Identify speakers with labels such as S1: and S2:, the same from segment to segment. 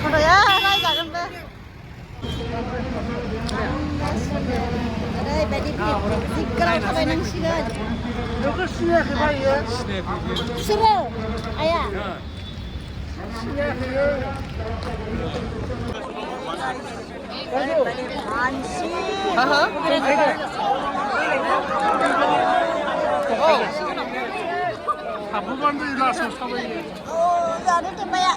S1: Fotonya naik be. Ada bedi zikra sampai nang sini.
S2: Dokter sini ke ya?
S1: Seru, ayah.
S2: Apa bantu langsung sampai?
S1: Oh, ada apa ya?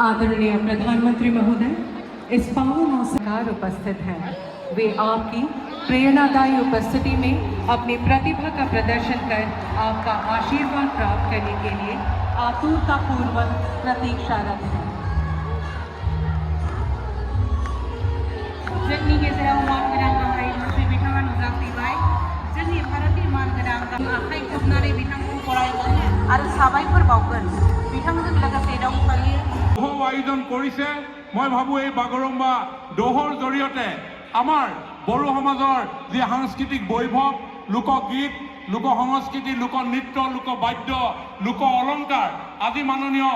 S3: आदरणीय प्रधानमंत्री महोदय, इस पावन अवसर उपस्थित हैं। वे आपकी प्रेरणादायी उपस्थिति में अपनी प्रतिभा का प्रदर्शन कर आपका आशीर्वाद प्राप्त करने के लिए आतुरतापूर्वक प्रतीक्षारत हैं।
S4: जोंनि गेजेराव मान गोनां नहवitharbai बिथाङा नुजाफैबाय। जोंनि भारतनि मान गोनां आखाइ खबनानै बिथांखौ बरायगोन आरो साबायखर बावगोन। बिथांजों लोगोसे दंफायो
S2: দহৰ আয়োজন কৰিছে। মই ভাবো এই বাগৰুম্বা দহৰ জৰিয়তে আমাৰ বড়ো সমাজৰ যি সাংস্কৃতিক বৈভৱ, লোকগীত, লোক সংস্কৃতি, লোক নৃত্য, লোক বাদ্য, লোক অলংকাৰ আজি মাননীয়